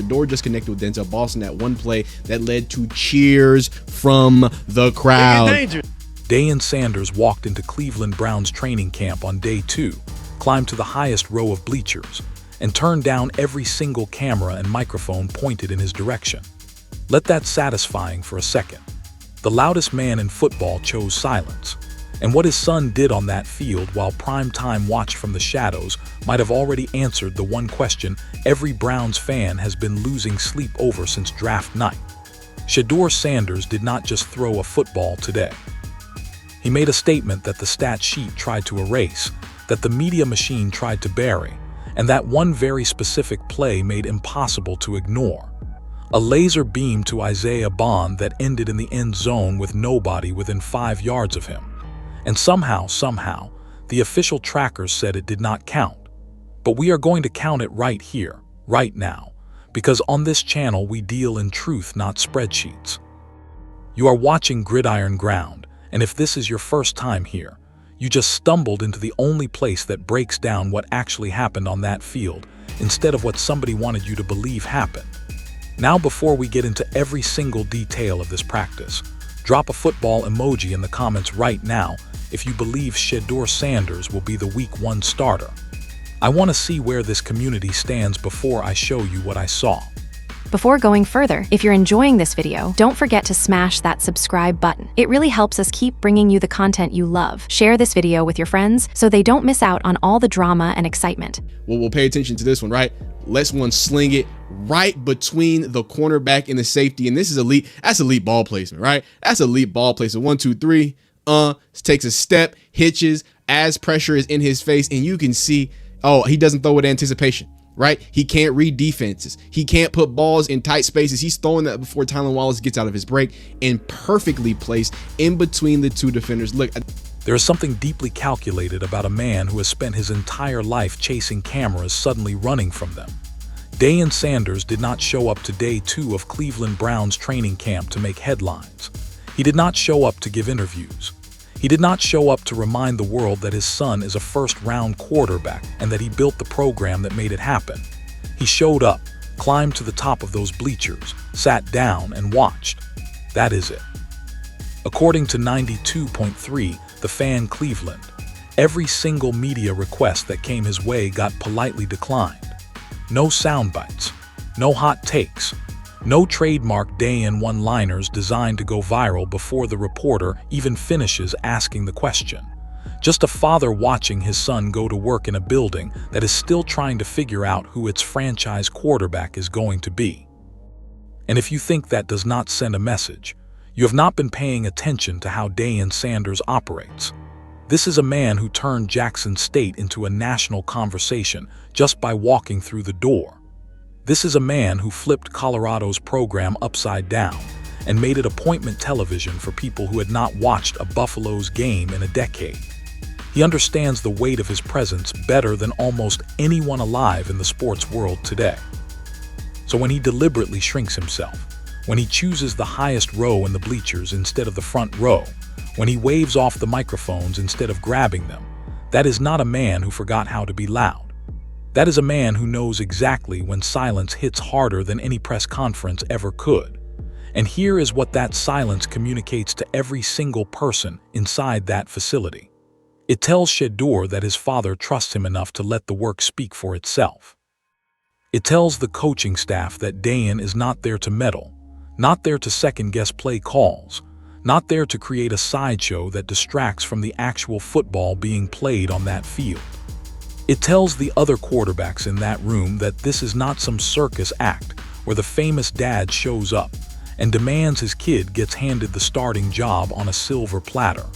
Shedeur just connected with Denzel Boston that one play that led to cheers from the crowd. Dillon Sanders walked into Cleveland Browns training camp on day 2, climbed to the highest row of bleachers, and turned down every single camera and microphone pointed in his direction. Let that satisfying for a second. The loudest man in football chose silence, and what his son did on that field while prime-time watched from the shadows might have already answered the one question every Browns fan has been losing sleep over since draft night. Shedeur Sanders did not just throw a football today. He made a statement that the stat sheet tried to erase, that the media machine tried to bury, and that one very specific play made impossible to ignore. A laser beam to Isaiah Bond that ended in the end zone with nobody within 5 yards of him. And somehow, the official trackers said it did not count. But we are going to count it right here, right now, because on this channel we deal in truth, not spreadsheets. You are watching Gridiron Ground, and if this is your first time here, you just stumbled into the only place that breaks down what actually happened on that field, instead of what somebody wanted you to believe happened. Now, before we get into every single detail of this practice, drop a football emoji in the comments right now if you believe Shedeur Sanders will be the Week 1 starter. I want to see where this community stands before I show you what I saw. Before going further, if you're enjoying this video, don't forget to smash that subscribe button. It really helps us keep bringing you the content you love. Share this video with your friends so they don't miss out on all the drama and excitement. Well, we'll pay attention to this one, right? Let's sling it right between the cornerback and the safety. And this is elite. That's elite ball placement, right? That's elite ball placement. 1, 2, 3. Takes a step, hitches as pressure is in his face. And you can see, oh, he doesn't throw with anticipation, right? He can't read defenses. He can't put balls in tight spaces. He's throwing that before Tylan Wallace gets out of his break and perfectly placed in between the two defenders. Look, there is something deeply calculated about a man who has spent his entire life chasing cameras suddenly running from them. Dillon Sanders did not show up to day 2 of Cleveland Browns training camp to make headlines. He did not show up to give interviews. He did not show up to remind the world that his son is a first-round quarterback and that he built the program that made it happen. He showed up, climbed to the top of those bleachers, sat down, and watched. That is it. According to 92.3, The Fan Cleveland, every single media request that came his way got politely declined. No sound bites, no hot takes, no trademark day-in one-liners designed to go viral before the reporter even finishes asking the question. Just a father watching his son go to work in a building that is still trying to figure out who its franchise quarterback is going to be. And if you think that does not send a message, you have not been paying attention to how Dillon Sanders operates. This is a man who turned Jackson State into a national conversation just by walking through the door. This is a man who flipped Colorado's program upside down and made it appointment television for people who had not watched a Buffalo's game in a decade. He understands the weight of his presence better than almost anyone alive in the sports world today. So when he deliberately shrinks himself, when he chooses the highest row in the bleachers instead of the front row, when he waves off the microphones instead of grabbing them, that is not a man who forgot how to be loud. That is a man who knows exactly when silence hits harder than any press conference ever could. And here is what that silence communicates to every single person inside that facility. It tells Shedeur that his father trusts him enough to let the work speak for itself. It tells the coaching staff that Dillon is not there to meddle, not there to second-guess play calls, not there to create a sideshow that distracts from the actual football being played on that field. It tells the other quarterbacks in that room that this is not some circus act where the famous dad shows up and demands his kid gets handed the starting job on a silver platter.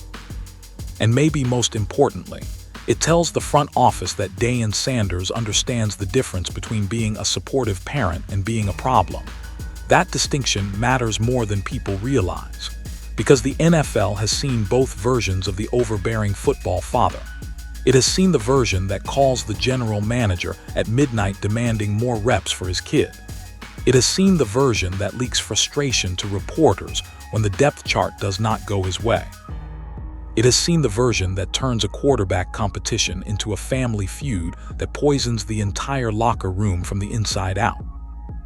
And maybe most importantly, it tells the front office that Dillon Sanders understands the difference between being a supportive parent and being a problem. That distinction matters more than people realize, because the NFL has seen both versions of the overbearing football father. It has seen the version that calls the general manager at midnight demanding more reps for his kid. It has seen the version that leaks frustration to reporters when the depth chart does not go his way. It has seen the version that turns a quarterback competition into a family feud that poisons the entire locker room from the inside out.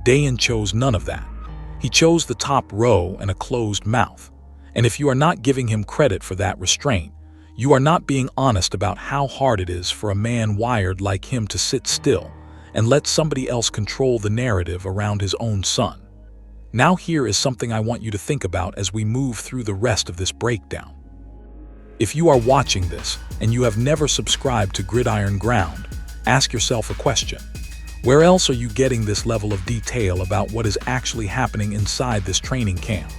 Dayan chose none of that. He chose the top row and a closed mouth. And if you are not giving him credit for that restraint, you are not being honest about how hard it is for a man wired like him to sit still and let somebody else control the narrative around his own son. Now here is something I want you to think about as we move through the rest of this breakdown. If you are watching this and you have never subscribed to Gridiron Ground, ask yourself a question. Where else are you getting this level of detail about what is actually happening inside this training camp?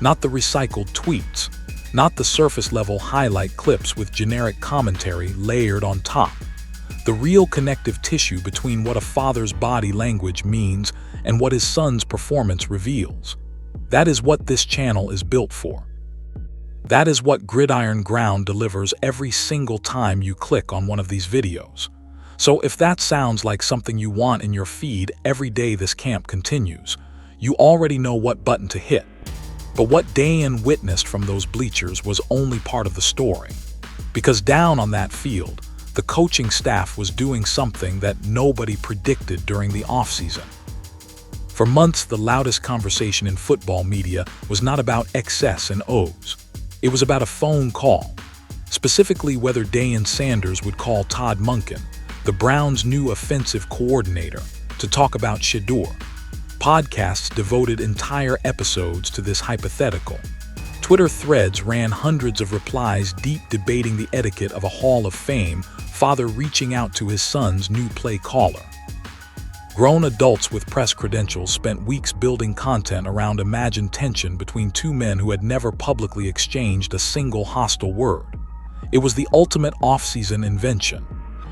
Not the recycled tweets, not the surface-level highlight clips with generic commentary layered on top. The real connective tissue between what a father's body language means and what his son's performance reveals. That is what this channel is built for. That is what Gridiron Ground delivers every single time you click on one of these videos. So if that sounds like something you want in your feed every day this camp continues, you already know what button to hit. But what Dayan witnessed from those bleachers was only part of the story. Because down on that field, the coaching staff was doing something that nobody predicted during the offseason. For months, the loudest conversation in football media was not about X's and O's. It was about a phone call, specifically whether Denzel Sanders would call Todd Monken, the Browns' new offensive coordinator, to talk about Shedeur. Podcasts devoted entire episodes to this hypothetical. Twitter threads ran hundreds of replies deep debating the etiquette of a Hall of Fame father reaching out to his son's new play caller. Grown adults with press credentials spent weeks building content around imagined tension between two men who had never publicly exchanged a single hostile word. It was the ultimate off-season invention,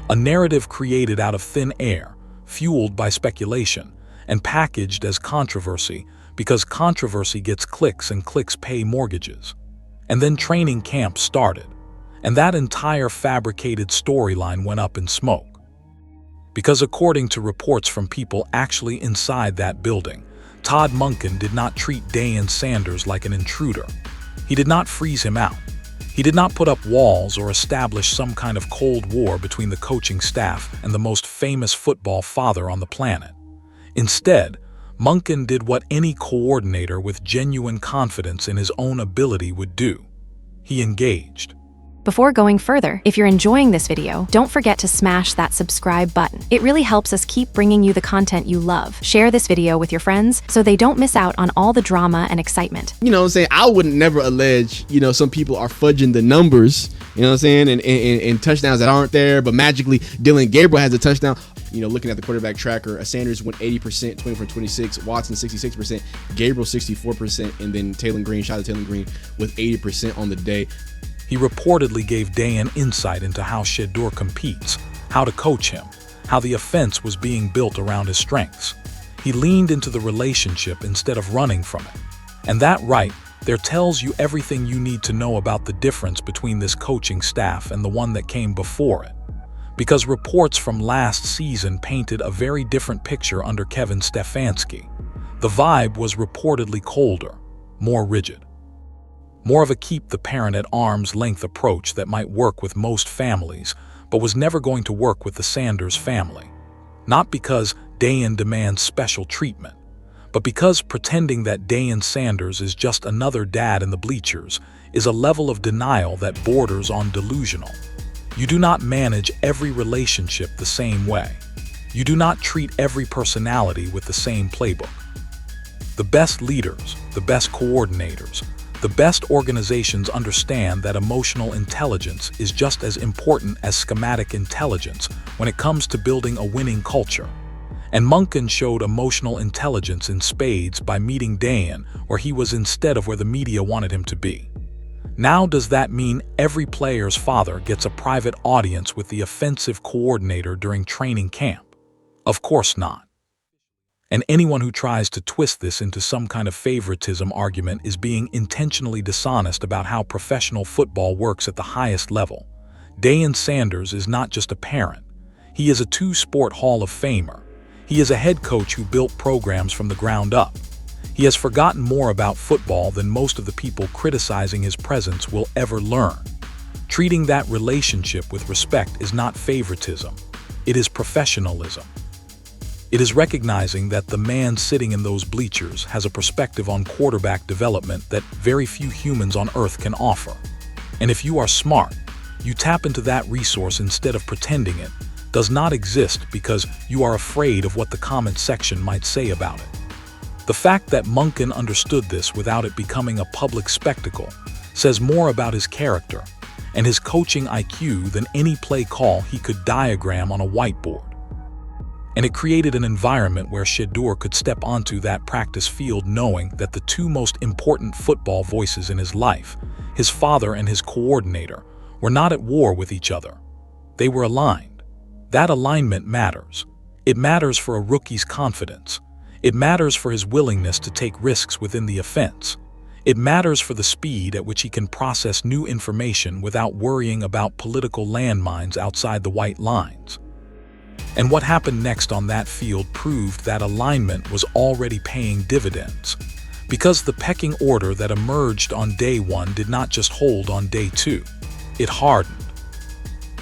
a narrative created out of thin air, fueled by speculation, and packaged as controversy because controversy gets clicks and clicks pay mortgages. And then training camp started, and that entire fabricated storyline went up in smoke. Because according to reports from people actually inside that building, Todd Monken did not treat Denzel Sanders like an intruder. He did not freeze him out. He did not put up walls or establish some kind of cold war between the coaching staff and the most famous football father on the planet. Instead, Monken did what any coordinator with genuine confidence in his own ability would do. He engaged. Before going further, if you're enjoying this video, don't forget to smash that subscribe button. It really helps us keep bringing you the content you love. Share this video with your friends so they don't miss out on all the drama and excitement. You know what I'm saying? I wouldn't never allege, some people are fudging the numbers, you know what I'm saying? And touchdowns that aren't there, but magically Dillon Gabriel has a touchdown. Looking at the quarterback tracker, Sanders went 80%, 20 from 26, Watson 66%, Gabriel 64%, and then Taylor Green, shout out to Taylor Green, with 80% on the day. He reportedly gave Dayan insight into how Shedeur competes, how to coach him, how the offense was being built around his strengths. He leaned into the relationship instead of running from it. And that right there tells you everything you need to know about the difference between this coaching staff and the one that came before it. Because reports from last season painted a very different picture under Kevin Stefanski. The vibe was reportedly colder, more rigid. More of a keep the parent at arm's length approach that might work with most families, but was never going to work with the Sanders family. Not because Dayan demands special treatment, but because pretending that Denzel Sanders is just another dad in the bleachers is a level of denial that borders on delusional. You do not manage every relationship the same way. You do not treat every personality with the same playbook. The best leaders, the best coordinators, the best organizations understand that emotional intelligence is just as important as schematic intelligence when it comes to building a winning culture. And Monken showed emotional intelligence in spades by meeting Dayan where he was instead of where the media wanted him to be. Now, does that mean every player's father gets a private audience with the offensive coordinator during training camp? Of course not. And anyone who tries to twist this into some kind of favoritism argument is being intentionally dishonest about how professional football works at the highest level. Denzel Sanders is not just a parent. He is a two-sport Hall of Famer. He is a head coach who built programs from the ground up. He has forgotten more about football than most of the people criticizing his presence will ever learn. Treating that relationship with respect is not favoritism. It is professionalism. It is recognizing that the man sitting in those bleachers has a perspective on quarterback development that very few humans on Earth can offer. And if you are smart, you tap into that resource instead of pretending it does not exist because you are afraid of what the comment section might say about it. The fact that Monken understood this without it becoming a public spectacle says more about his character and his coaching IQ than any play call he could diagram on a whiteboard. And it created an environment where Shedeur could step onto that practice field knowing that the two most important football voices in his life, his father and his coordinator, were not at war with each other. They were aligned. That alignment matters. It matters for a rookie's confidence. It matters for his willingness to take risks within the offense. It matters for the speed at which he can process new information without worrying about political landmines outside the white lines. And what happened next on that field proved that alignment was already paying dividends, because the pecking order that emerged on day one did not just hold on day two, it hardened.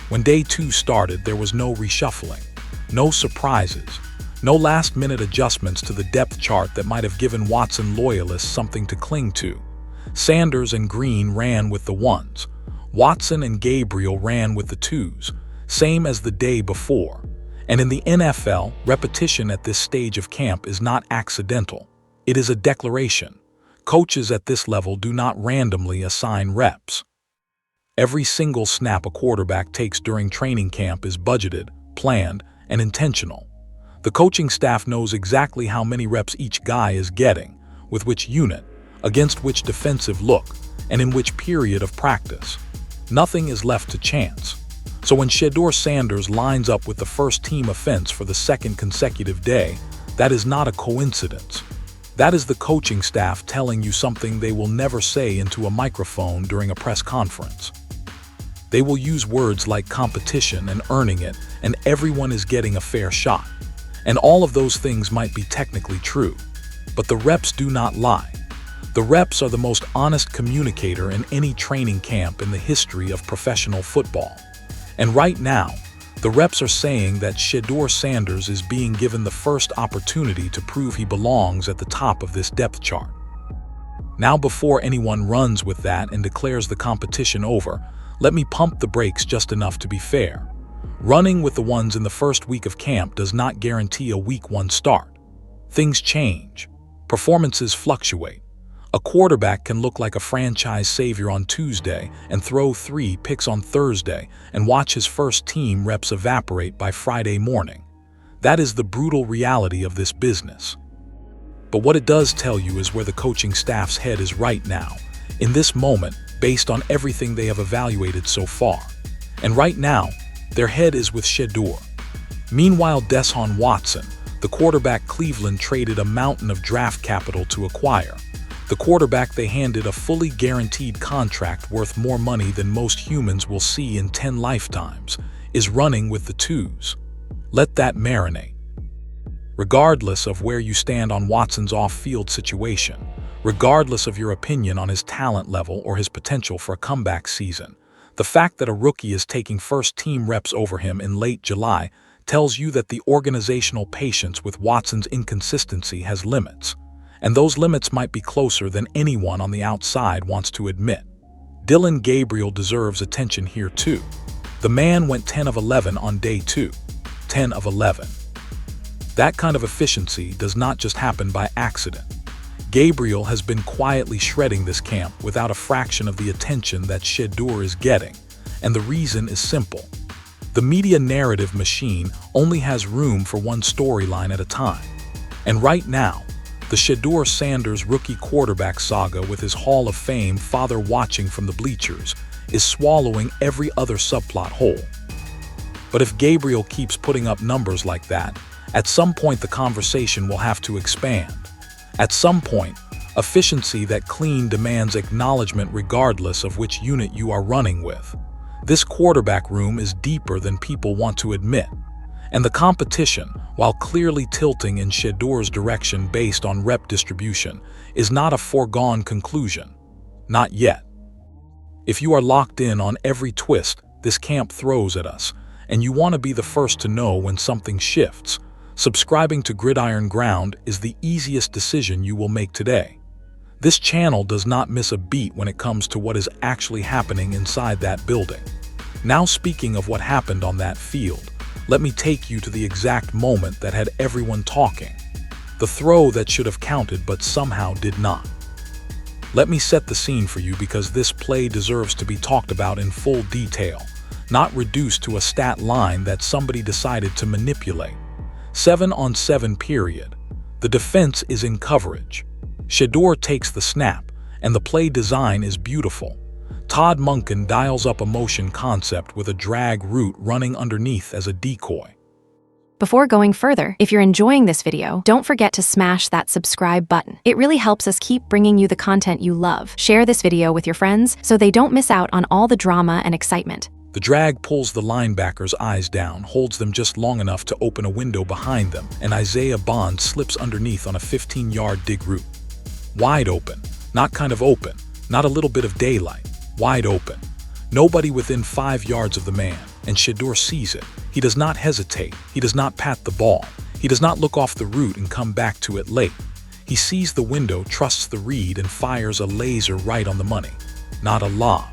When day two started, there was no reshuffling, no surprises, no last-minute adjustments to the depth chart that might have given Watson loyalists something to cling to. Sanders and Green ran with the ones. Watson and Gabriel ran with the twos, same as the day before. And in the NFL, repetition at this stage of camp is not accidental. It is a declaration. Coaches at this level do not randomly assign reps. Every single snap a quarterback takes during training camp is budgeted, planned, and intentional. The coaching staff knows exactly how many reps each guy is getting, with which unit, against which defensive look, and in which period of practice. Nothing is left to chance. So when Shedeur Sanders lines up with the first team offense for the second consecutive day, that is not a coincidence. That is the coaching staff telling you something they will never say into a microphone during a press conference. They will use words like competition and earning it, and everyone is getting a fair shot. And all of those things might be technically true, but the reps do not lie. The reps are the most honest communicator in any training camp in the history of professional football. And right now, the reps are saying that Shedeur Sanders is being given the first opportunity to prove he belongs at the top of this depth chart. Now, before anyone runs with that and declares the competition over, let me pump the brakes just enough to be fair. Running with the ones in the first week of camp does not guarantee a week one start. Things change. Performances fluctuate. A quarterback can look like a franchise savior on Tuesday and throw 3 picks on Thursday and watch his first team reps evaporate by Friday morning. That is the brutal reality of this business. But what it does tell you is where the coaching staff's head is right now, in this moment, based on everything they have evaluated so far. And right now, their head is with Shedeur. Meanwhile, Deshaun Watson, the quarterback Cleveland traded a mountain of draft capital to acquire, the quarterback they handed a fully guaranteed contract worth more money than most humans will see in 10 lifetimes, is running with the twos. Let that marinate. Regardless of where you stand on Watson's off-field situation, regardless of your opinion on his talent level or his potential for a comeback season, the fact that a rookie is taking first-team reps over him in late July tells you that the organizational patience with Watson's inconsistency has limits. And those limits might be closer than anyone on the outside wants to admit. Dillon Gabriel deserves attention here too. The man went 10 of 11 on day 2. 10 of 11. That kind of efficiency does not just happen by accident. Gabriel has been quietly shredding this camp without a fraction of the attention that Shedeur is getting, and the reason is simple. The media narrative machine only has room for one storyline at a time. And right now, the Shedeur Sanders rookie quarterback saga with his Hall of Fame father watching from the bleachers is swallowing every other subplot whole. But if Gabriel keeps putting up numbers like that, at some point the conversation will have to expand. At some point, efficiency that clean demands acknowledgement regardless of which unit you are running with. This quarterback room is deeper than people want to admit. And the competition, while clearly tilting in Shedeur's direction based on rep distribution, is not a foregone conclusion. Not yet. If you are locked in on every twist this camp throws at us, and you want to be the first to know when something shifts, Subscribing to Gridiron Ground is the easiest decision you will make today. This channel does not miss a beat when it comes to what is actually happening inside that building. Now, speaking of what happened on that field, let me take you to the exact moment that had everyone talking. The throw that should have counted but somehow did not. Let me set the scene for you because this play deserves to be talked about in full detail, not reduced to a stat line that somebody decided to manipulate. 7-on-7 period. The defense is in coverage. Shedeur takes the snap, and the play design is beautiful. Todd Monken dials up a motion concept with a drag route running underneath as a decoy. Before going further, if you're enjoying this video, don't forget to smash that subscribe button. It really helps us keep bringing you the content you love. Share this video with your friends so they don't miss out on all the drama and excitement. The drag pulls the linebacker's eyes down, holds them just long enough to open a window behind them, and Isaiah Bond slips underneath on a 15-yard dig route. Wide open, not kind of open, not a little bit of daylight, wide open. Nobody within 5 yards of the man, and Shedeur sees it. He does not hesitate, he does not pat the ball, he does not look off the route and come back to it late. He sees the window, trusts the read, and fires a laser right on the money. Not a lob.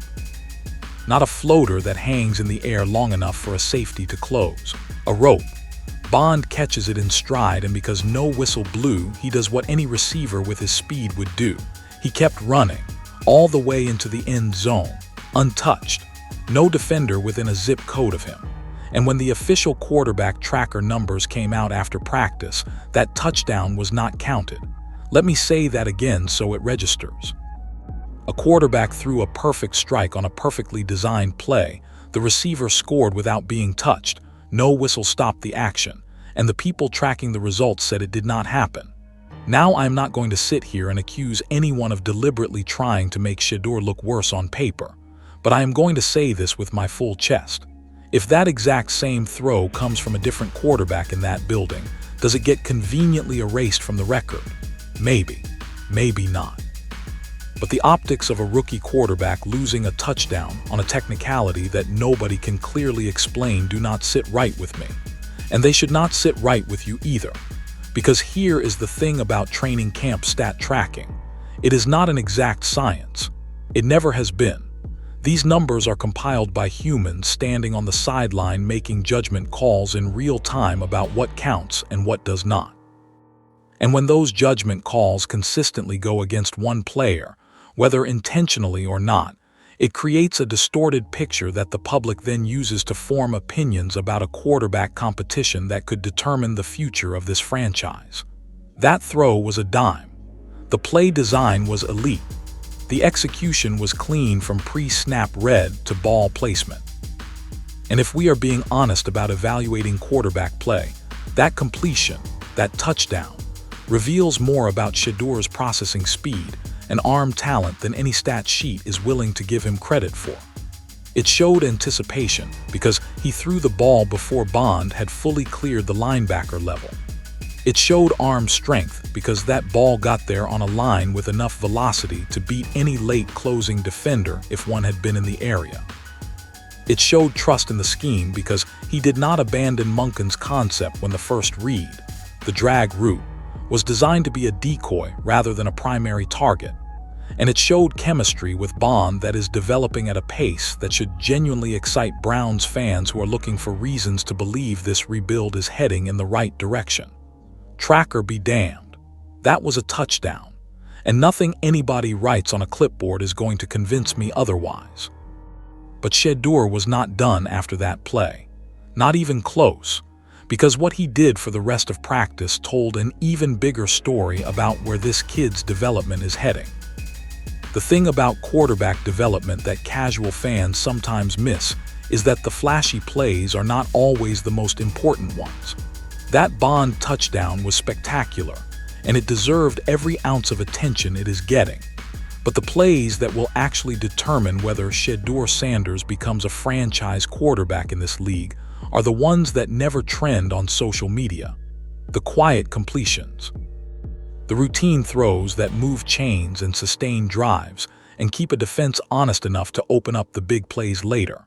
Not a floater that hangs in the air long enough for a safety to close. A rope. Bond catches it in stride, and because no whistle blew, he does what any receiver with his speed would do. He kept running, all the way into the end zone, untouched. No defender within a zip code of him. And when the official quarterback tracker numbers came out after practice, that touchdown was not counted. Let me say that again so it registers. A quarterback threw a perfect strike on a perfectly designed play. The receiver scored without being touched. No whistle stopped the action, and the people tracking the results said it did not happen. Now I'm not going to sit here and accuse anyone of deliberately trying to make Shedeur look worse on paper, but I am going to say this with my full chest. If that exact same throw comes from a different quarterback in that building, does it get conveniently erased from the record? Maybe, maybe not. But the optics of a rookie quarterback losing a touchdown on a technicality that nobody can clearly explain do not sit right with me. And they should not sit right with you either. Because here is the thing about training camp stat tracking. It is not an exact science. It never has been. These numbers are compiled by humans standing on the sideline making judgment calls in real time about what counts and what does not. And when those judgment calls consistently go against one player, whether intentionally or not, it creates a distorted picture that the public then uses to form opinions about a quarterback competition that could determine the future of this franchise. That throw was a dime. The play design was elite. The execution was clean from pre-snap read to ball placement. And if we are being honest about evaluating quarterback play, that completion, that touchdown, reveals more about Shedeur's processing speed and arm talent than any stat sheet is willing to give him credit for. It showed anticipation because he threw the ball before Bond had fully cleared the linebacker level. It showed arm strength because that ball got there on a line with enough velocity to beat any late closing defender if one had been in the area. It showed trust in the scheme because he did not abandon Monken's concept when the first read, the drag route, was designed to be a decoy rather than a primary target. And it showed chemistry with Bond that is developing at a pace that should genuinely excite Browns fans who are looking for reasons to believe this rebuild is heading in the right direction. Tracker be damned. That was a touchdown, and nothing anybody writes on a clipboard is going to convince me otherwise. But Shedeur was not done after that play. Not even close, because what he did for the rest of practice told an even bigger story about where this kid's development is heading. The thing about quarterback development that casual fans sometimes miss is that the flashy plays are not always the most important ones. That Bond touchdown was spectacular, and it deserved every ounce of attention it is getting. But the plays that will actually determine whether Shedeur Sanders becomes a franchise quarterback in this league are the ones that never trend on social media. The quiet completions. The routine throws that move chains and sustain drives and keep a defense honest enough to open up the big plays later.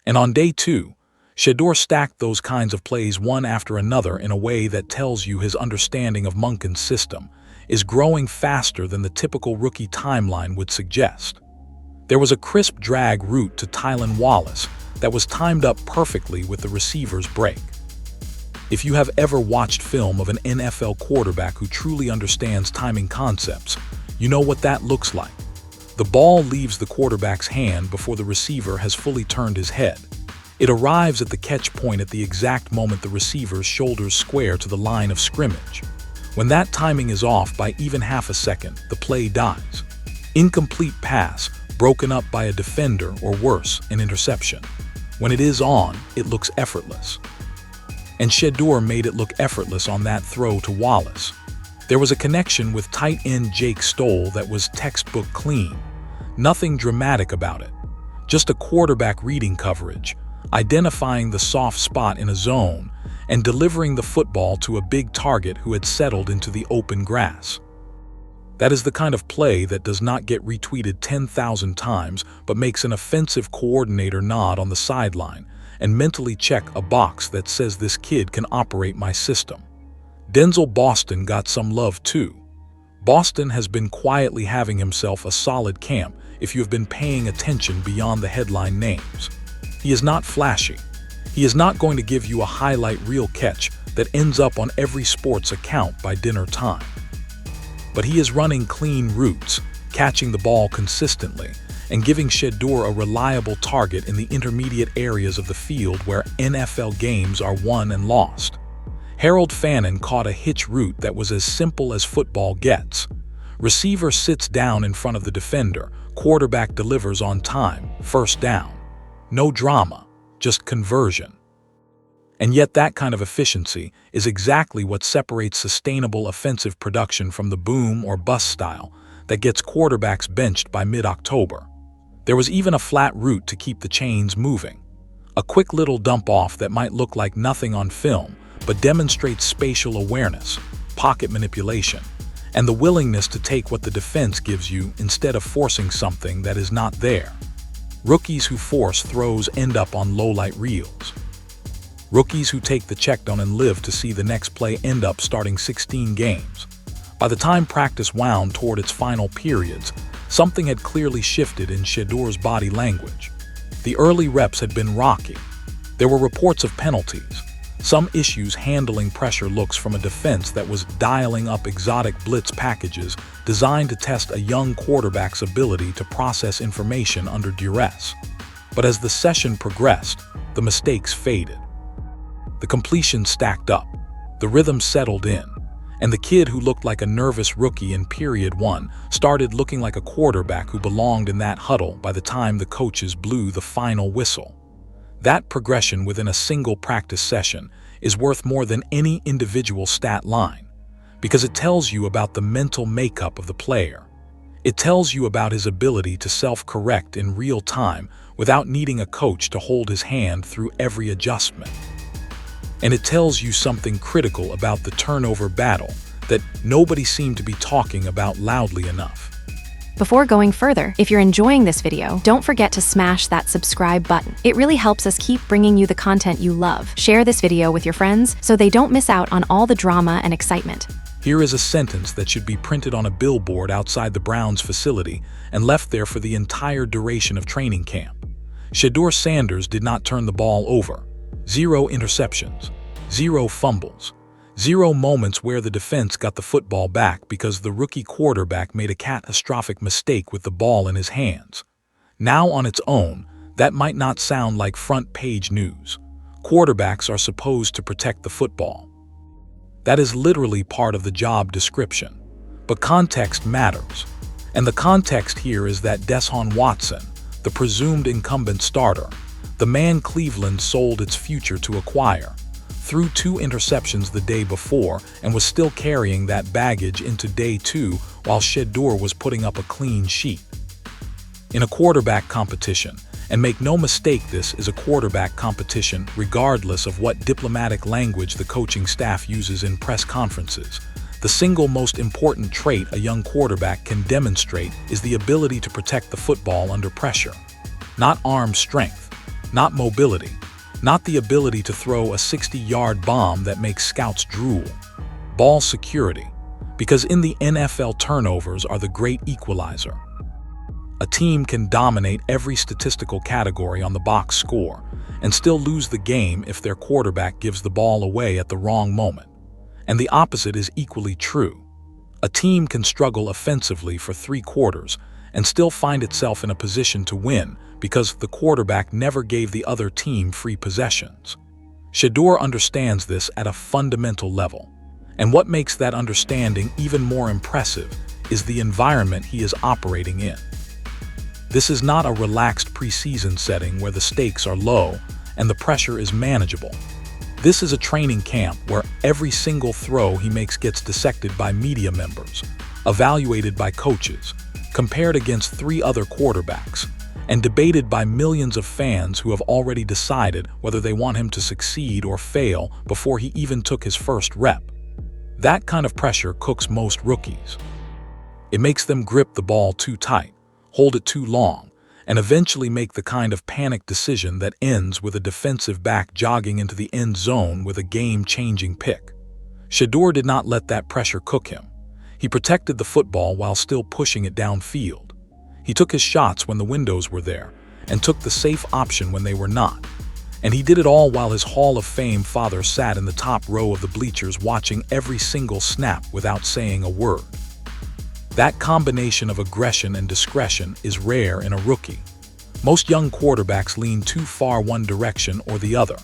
And on day 2, Shedeur stacked those kinds of plays one after another in a way that tells you his understanding of Monken's system is growing faster than the typical rookie timeline would suggest. There was a crisp drag route to Tylan Wallace that was timed up perfectly with the receiver's break. If you have ever watched film of an NFL quarterback who truly understands timing concepts, you know what that looks like. The ball leaves the quarterback's hand before the receiver has fully turned his head. It arrives at the catch point at the exact moment the receiver's shoulders square to the line of scrimmage. When that timing is off by even half a second, the play dies. Incomplete pass, broken up by a defender, or worse, an interception. When it is on, it looks effortless. And Shedeur made it look effortless on that throw to Wallace. There was a connection with tight end Jake Stoll that was textbook clean. Nothing dramatic about it. Just a quarterback reading coverage, identifying the soft spot in a zone, and delivering the football to a big target who had settled into the open grass. That is the kind of play that does not get retweeted 10,000 times, but makes an offensive coordinator nod on the sideline and mentally check a box that says this kid can operate my system. Denzel Boston got some love too. Boston has been quietly having himself a solid camp if you have been paying attention beyond the headline names. He is not flashy. He is not going to give you a highlight reel catch that ends up on every sports account by dinner time. But he is running clean routes, catching the ball consistently, and giving Shedeur a reliable target in the intermediate areas of the field where NFL games are won and lost. Harold Fannin caught a hitch route that was as simple as football gets. Receiver sits down in front of the defender, quarterback delivers on time, first down. No drama, just conversion. And yet that kind of efficiency is exactly what separates sustainable offensive production from the boom or bust style that gets quarterbacks benched by mid-October. There was even a flat route to keep the chains moving. A quick little dump-off that might look like nothing on film, but demonstrates spatial awareness, pocket manipulation, and the willingness to take what the defense gives you instead of forcing something that is not there. Rookies who force throws end up on low-light reels. Rookies who take the check down and live to see the next play end up starting 16 games. By the time practice wound toward its final periods, something had clearly shifted in Shedeur's body language. The early reps had been rocky. There were reports of penalties, some issues handling pressure looks from a defense that was dialing up exotic blitz packages designed to test a young quarterback's ability to process information under duress. But as the session progressed, the mistakes faded. The completions stacked up, the rhythm settled in, and the kid who looked like a nervous rookie in period one started looking like a quarterback who belonged in that huddle by the time the coaches blew the final whistle. That progression within a single practice session is worth more than any individual stat line, because it tells you about the mental makeup of the player. It tells you about his ability to self-correct in real time without needing a coach to hold his hand through every adjustment. And it tells you something critical about the turnover battle that nobody seemed to be talking about loudly enough. Before going further, if you're enjoying this video, don't forget to smash that subscribe button. It really helps us keep bringing you the content you love. Share this video with your friends so they don't miss out on all the drama and excitement. Here is a sentence that should be printed on a billboard outside the Browns facility and left there for the entire duration of training camp. Shedeur Sanders did not turn the ball over. 0 interceptions, 0 fumbles, 0 moments where the defense got the football back because the rookie quarterback made a catastrophic mistake with the ball in his hands. Now on its own, that might not sound like front-page news. Quarterbacks are supposed to protect the football. That is literally part of the job description. But context matters. And the context here is that Deshaun Watson, the presumed incumbent starter, the man Cleveland sold its future to acquire, threw 2 interceptions the day before and was still carrying that baggage into day 2 while Shedeur was putting up a clean sheet. In a quarterback competition, and make no mistake, this is a quarterback competition regardless of what diplomatic language the coaching staff uses in press conferences, the single most important trait a young quarterback can demonstrate is the ability to protect the football under pressure. Not arm strength, not mobility, not the ability to throw a 60-yard bomb that makes scouts drool. Ball security, because in the NFL, turnovers are the great equalizer. A team can dominate every statistical category on the box score and still lose the game if their quarterback gives the ball away at the wrong moment. And the opposite is equally true. A team can struggle offensively for 3 quarters and still find itself in a position to win because the quarterback never gave the other team free possessions. Shedeur understands this at a fundamental level. And what makes that understanding even more impressive is the environment he is operating in. This is not a relaxed preseason setting where the stakes are low and the pressure is manageable. This is a training camp where every single throw he makes gets dissected by media members, evaluated by coaches, compared against 3 other quarterbacks, and debated by millions of fans who have already decided whether they want him to succeed or fail before he even took his first rep. That kind of pressure cooks most rookies. It makes them grip the ball too tight, hold it too long, and eventually make the kind of panic decision that ends with a defensive back jogging into the end zone with a game-changing pick. Shedeur did not let that pressure cook him. He protected the football while still pushing it downfield. He took his shots when the windows were there and took the safe option when they were not. And he did it all while his Hall of Fame father sat in the top row of the bleachers watching every single snap without saying a word. That combination of aggression and discretion is rare in a rookie. Most young quarterbacks lean too far one direction or the other.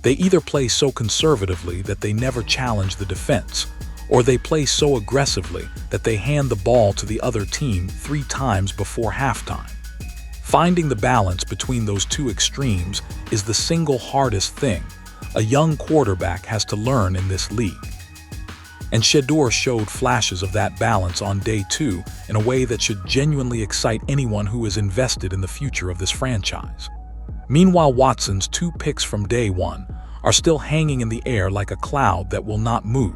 They either play so conservatively that they never challenge the defense, or they play so aggressively that they hand the ball to the other team 3 times before halftime. Finding the balance between those 2 extremes is the single hardest thing a young quarterback has to learn in this league. And Shedeur showed flashes of that balance on day 2 in a way that should genuinely excite anyone who is invested in the future of this franchise. Meanwhile, Watson's 2 picks from day 1 are still hanging in the air like a cloud that will not move.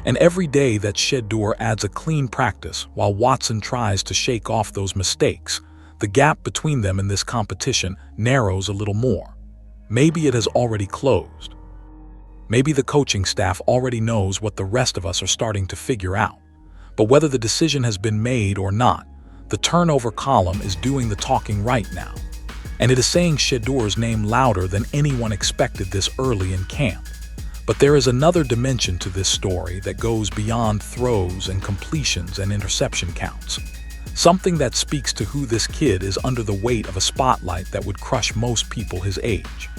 And every day that Shedeur adds a clean practice while Watson tries to shake off those mistakes, the gap between them in this competition narrows a little more. Maybe it has already closed. Maybe the coaching staff already knows what the rest of us are starting to figure out. But whether the decision has been made or not, the turnover column is doing the talking right now. And it is saying Shedeur's name louder than anyone expected this early in camp. But there is another dimension to this story that goes beyond throws and completions and interception counts. Something that speaks to who this kid is under the weight of a spotlight that would crush most people his age.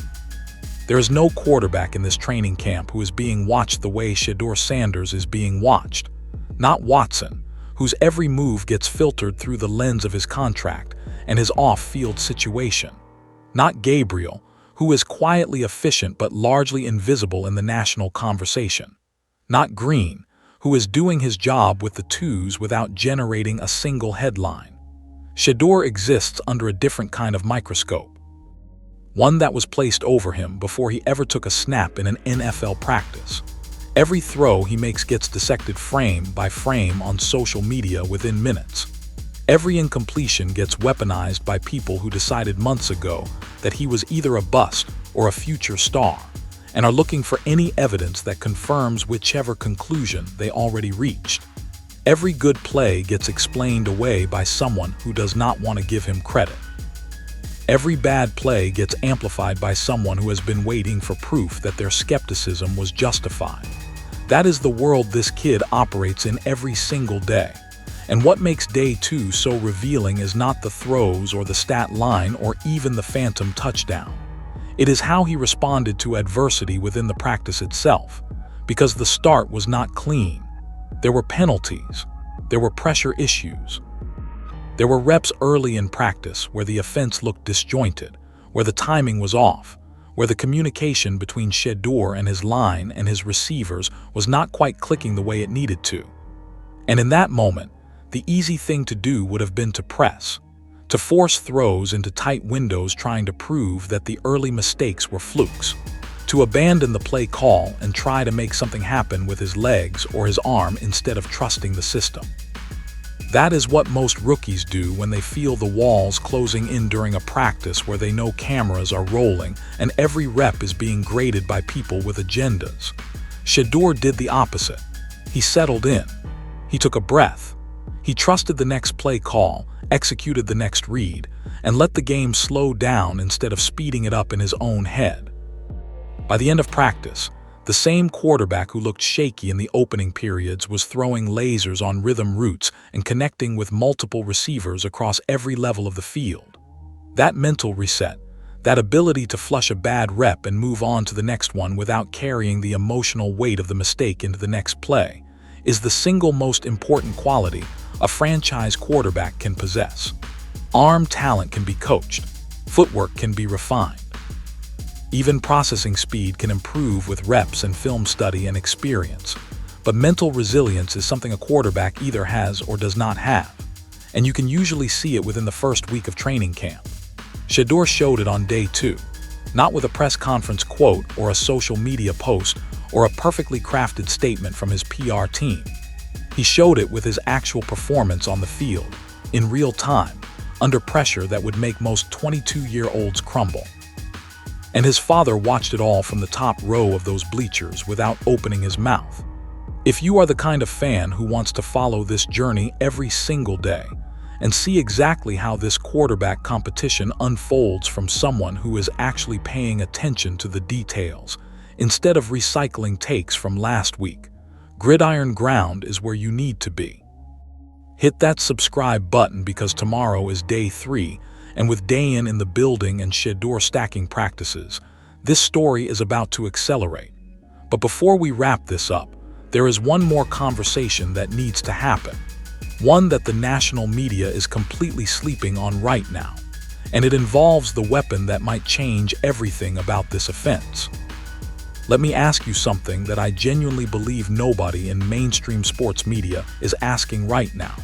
There is no quarterback in this training camp who is being watched the way Shedeur Sanders is being watched. Not Watson, whose every move gets filtered through the lens of his contract and his off-field situation. Not Gabriel, who is quietly efficient but largely invisible in the national conversation. Not Green, who is doing his job with the twos without generating a single headline. Shedeur exists under a different kind of microscope. One that was placed over him before he ever took a snap in an NFL practice. Every throw he makes gets dissected frame by frame on social media within minutes. Every incompletion gets weaponized by people who decided months ago that he was either a bust or a future star, and are looking for any evidence that confirms whichever conclusion they already reached. Every good play gets explained away by someone who does not want to give him credit. Every bad play gets amplified by someone who has been waiting for proof that their skepticism was justified. That is the world this kid operates in every single day. And what makes day 2 so revealing is not the throws or the stat line or even the phantom touchdown. It is how he responded to adversity within the practice itself, because the start was not clean. There were penalties. There were pressure issues. There were reps early in practice where the offense looked disjointed, where the timing was off, where the communication between Shedeur and his line and his receivers was not quite clicking the way it needed to. And in that moment, the easy thing to do would have been to press, to force throws into tight windows trying to prove that the early mistakes were flukes, to abandon the play call and try to make something happen with his legs or his arm instead of trusting the system. That is what most rookies do when they feel the walls closing in during a practice where they know cameras are rolling and every rep is being graded by people with agendas. Shedeur did the opposite. He settled in. He took a breath. He trusted the next play call, executed the next read, and let the game slow down instead of speeding it up in his own head. By the end of practice, the same quarterback who looked shaky in the opening periods was throwing lasers on rhythm routes and connecting with multiple receivers across every level of the field. That mental reset, that ability to flush a bad rep and move on to the next one without carrying the emotional weight of the mistake into the next play, is the single most important quality a franchise quarterback can possess. Arm talent can be coached. Footwork can be refined. Even processing speed can improve with reps and film study and experience. But mental resilience is something a quarterback either has or does not have, and you can usually see it within the first week of training camp. Shedeur showed it on day 2, not with a press conference quote or a social media post or a perfectly crafted statement from his PR team. He showed it with his actual performance on the field, in real time, under pressure that would make most 22-year-olds crumble. And his father watched it all from the top row of those bleachers without opening his mouth. If you are the kind of fan who wants to follow this journey every single day and see exactly how this quarterback competition unfolds from someone who is actually paying attention to the details instead of recycling takes from last week, Gridiron Ground is where you need to be. Hit that subscribe button because tomorrow is day 3, and with Dillon in the building and Shedeur stacking practices, this story is about to accelerate. But before we wrap this up, there is one more conversation that needs to happen. One that the national media is completely sleeping on right now. And it involves the weapon that might change everything about this offense. Let me ask you something that I genuinely believe nobody in mainstream sports media is asking right now.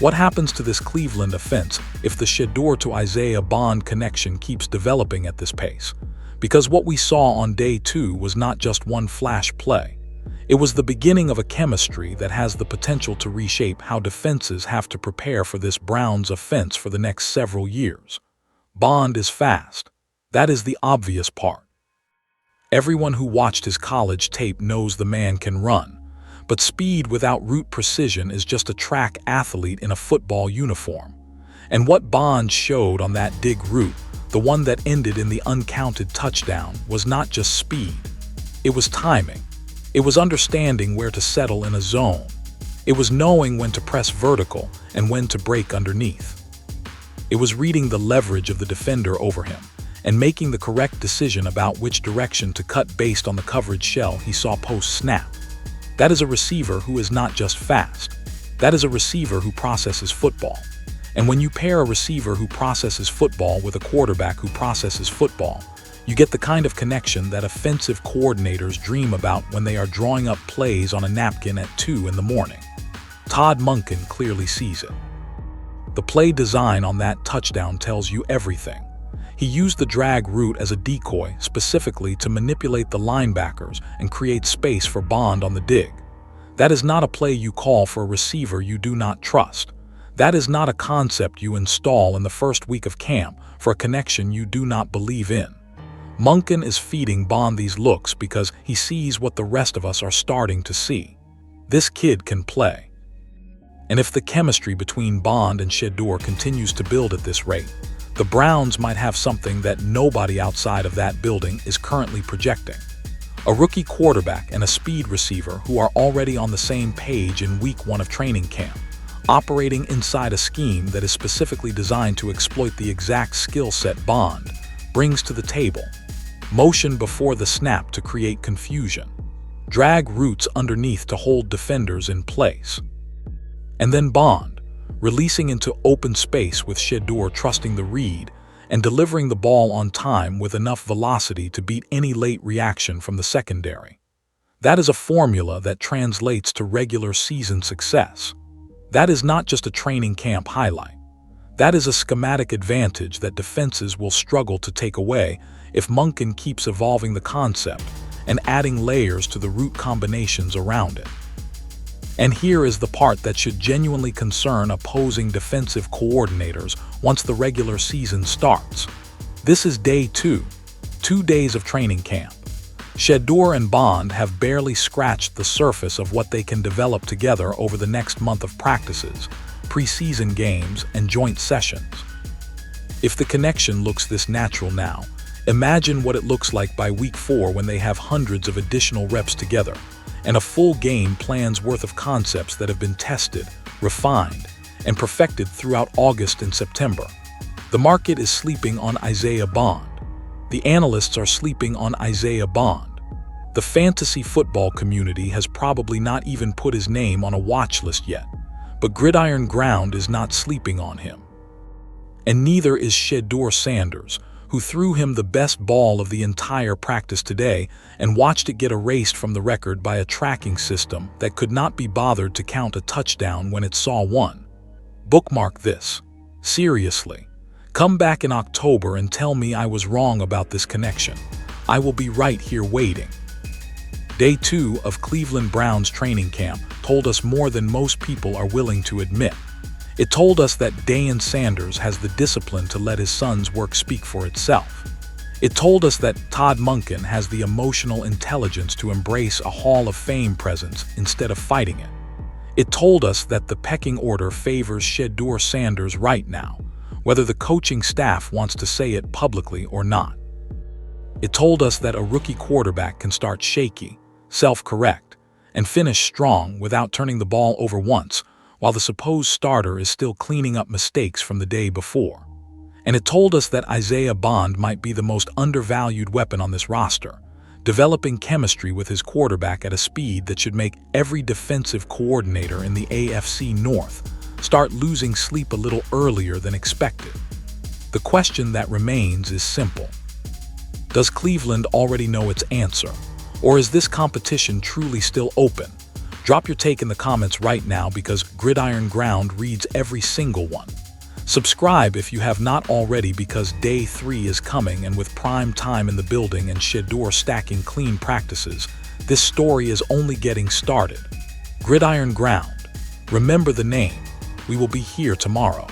What happens to this Cleveland offense if the Shedeur to Isaiah Bond connection keeps developing at this pace? Because what we saw on day 2 was not just one flash play. It was the beginning of a chemistry that has the potential to reshape how defenses have to prepare for this Browns offense for the next several years. Bond is fast. That is the obvious part. Everyone who watched his college tape knows the man can run. But speed without route precision is just a track athlete in a football uniform. And what Bond showed on that dig route, the one that ended in the uncounted touchdown, was not just speed. It was timing. It was understanding where to settle in a zone. It was knowing when to press vertical and when to break underneath. It was reading the leverage of the defender over him and making the correct decision about which direction to cut based on the coverage shell he saw post-snap. That is a receiver who is not just fast. That is a receiver who processes football. And when you pair a receiver who processes football with a quarterback who processes football, you get the kind of connection that offensive coordinators dream about when they are drawing up plays on a napkin at 2 in the morning. Todd Monken clearly sees it. The play design on that touchdown tells you everything. He used the drag route as a decoy specifically to manipulate the linebackers and create space for Bond on the dig. That is not a play you call for a receiver you do not trust. That is not a concept you install in the first week of camp for a connection you do not believe in. Monken is feeding Bond these looks because he sees what the rest of us are starting to see. This kid can play. And if the chemistry between Bond and Shedeur continues to build at this rate, the Browns might have something that nobody outside of that building is currently projecting. A rookie quarterback and a speed receiver who are already on the same page in week 1 of training camp, operating inside a scheme that is specifically designed to exploit the exact skill set Bond brings to the table. Motion before the snap to create confusion. Drag routes underneath to hold defenders in place. And then Bond, releasing into open space with Shedeur trusting the read and delivering the ball on time with enough velocity to beat any late reaction from the secondary. That is a formula that translates to regular season success. That is not just a training camp highlight. That is a schematic advantage that defenses will struggle to take away if Monken keeps evolving the concept and adding layers to the route combinations around it. And here is the part that should genuinely concern opposing defensive coordinators once the regular season starts. This is day 2, 2 days of training camp. Shedeur and Bond have barely scratched the surface of what they can develop together over the next month of practices, preseason games, and joint sessions. If the connection looks this natural now, imagine what it looks like by week 4 when they have hundreds of additional reps together and a full game plan's worth of concepts that have been tested, refined, and perfected throughout August and September. The market is sleeping on Isaiah Bond. The analysts are sleeping on Isaiah Bond. The fantasy football community has probably not even put his name on a watch list yet, but Gridiron Ground is not sleeping on him. And neither is Shedeur Sanders, who threw him the best ball of the entire practice today and watched it get erased from the record by a tracking system that could not be bothered to count a touchdown when it saw one. Bookmark this. Seriously. Come back in October and tell me I was wrong about this connection. I will be right here waiting. Day 2 of Cleveland Browns training camp told us more than most people are willing to admit. It told us that Dillon Sanders has the discipline to let his son's work speak for itself. It told us that Todd Monken has the emotional intelligence to embrace a Hall of Fame presence instead of fighting it. It told us that the pecking order favors Shedeur Sanders right now, whether the coaching staff wants to say it publicly or not. It told us that a rookie quarterback can start shaky, self-correct, and finish strong without turning the ball over once, while the supposed starter is still cleaning up mistakes from the day before. And it told us that Isaiah Bond might be the most undervalued weapon on this roster, developing chemistry with his quarterback at a speed that should make every defensive coordinator in the AFC North start losing sleep a little earlier than expected. The question that remains is simple. Does Cleveland already know its answer, or is this competition truly still open? Drop your take in the comments right now because Gridiron Ground reads every single one. Subscribe if you have not already because day 3 is coming, and with prime time in the building and Shedeur stacking clean practices, this story is only getting started. Gridiron Ground. Remember the name. We will be here tomorrow.